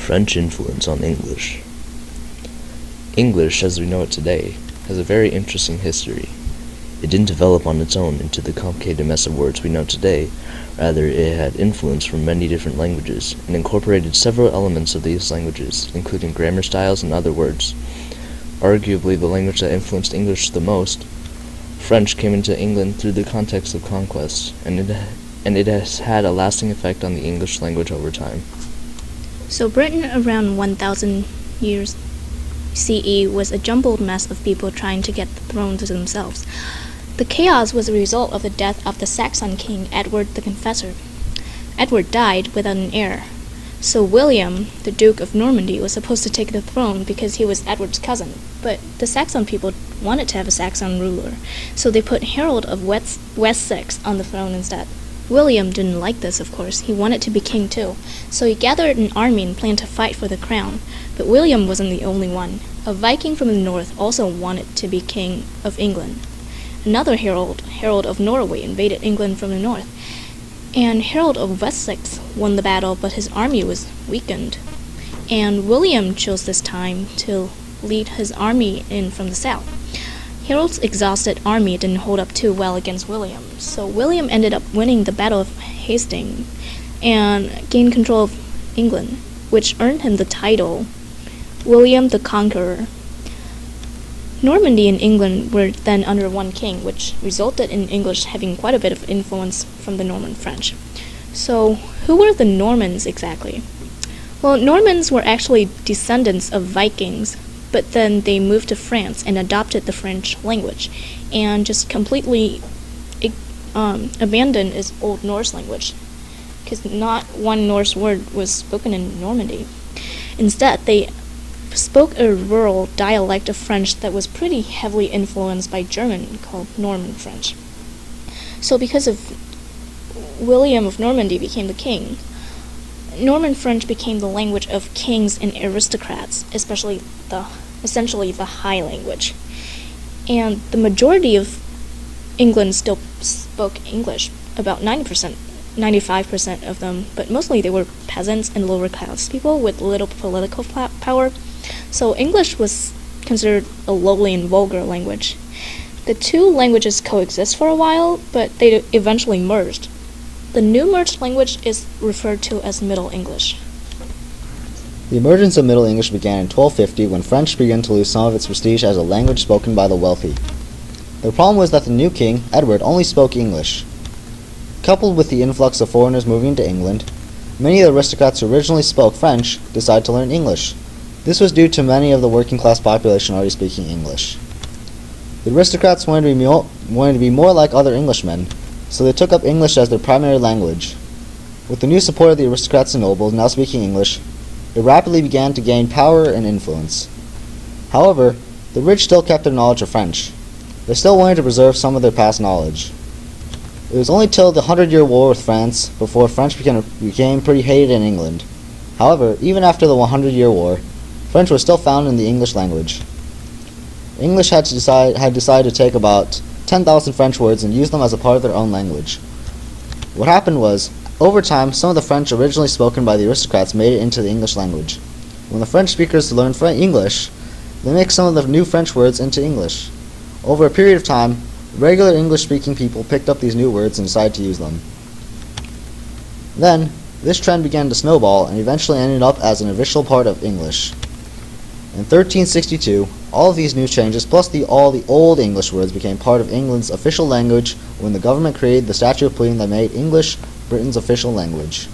French influence on English. English, as we know it today, has a very interesting history. It didn't develop on its own into the complicated mess of words we know today. Rather, it had influence from many different languages and incorporated several elements of these languages, including grammar styles and other words. Arguably, the language that influenced English the most, French, came into England through the context of conquest, and it has had a lasting effect on the English language over time. So Britain around 1000 years CE was a jumbled mess of people trying to get the throne to themselves. The chaos was a result of the death of the Saxon king Edward the Confessor. Edward died without an heir, so William, the Duke of Normandy, was supposed to take the throne because he was Edward's cousin. But the Saxon people wanted to have a Saxon ruler, so they put Harold of Wessex on the throne instead. William didn't like this, of course. He wanted to be king too, so he gathered an army and planned to fight for the crown. But William wasn't the only one. A Viking from the north, also wanted to be king of England. Another Harold, Harold of Norway, invaded England from the north, and Harold of Wessex won the battle, but his army was weakened. And William chose this time to lead his army in from the south. Harold's exhausted army didn't hold up too well against William, so William ended up winning the Battle of Hastings and gained control of England, which earned him the title William the Conqueror. Normandy and England were then under one king, which resulted in English having quite a bit of influence from the Norman French. So, who were the Normans exactly? Well, Normans were actually descendants of Vikings, but then they moved to France and adopted the French language and just completely abandoned its Old Norse language, because not one Norse word was spoken in Normandy. Instead, they spoke a rural dialect of French that was pretty heavily influenced by German, called Norman French. So because of William of Normandy became the king, Norman French became the language of kings and aristocrats, essentially the high language. And the majority of England still spoke English, about 90%, 95% of them, but mostly they were peasants and lower class people with little political power. So English was considered a lowly and vulgar language. The two languages coexist for a while, but they eventually merged. The new merged language is referred to as Middle English. The emergence of Middle English began in 1250 when French began to lose some of its prestige as a language spoken by the wealthy. The problem was that the new king, Edward, only spoke English. Coupled with the influx of foreigners moving to England, many of the aristocrats who originally spoke French decided to learn English. This was due to many of the working class population already speaking English. The aristocrats wanted to be more like other Englishmen, so they took up English as their primary language. With the new support of the aristocrats and nobles now speaking English, it rapidly began to gain power and influence. However, the rich still kept their knowledge of French. They still wanted to preserve some of their past knowledge. It was only till the 100-Year War with France before French became pretty hated in England. However, even after the 100-Year War, French was still found in the English language. English had decided to take about 10,000 French words and use them as a part of their own language. What happened was, over time, some of the French originally spoken by the aristocrats made it into the English language. When the French speakers learned English, they mixed some of the new French words into English. Over a period of time, regular English-speaking people picked up these new words and decided to use them. Then, this trend began to snowball and eventually ended up as an official part of English. In 1362, all of these new changes, plus all the old English words, became part of England's official language when the government created the Statute of Freedom that made English Britain's official language.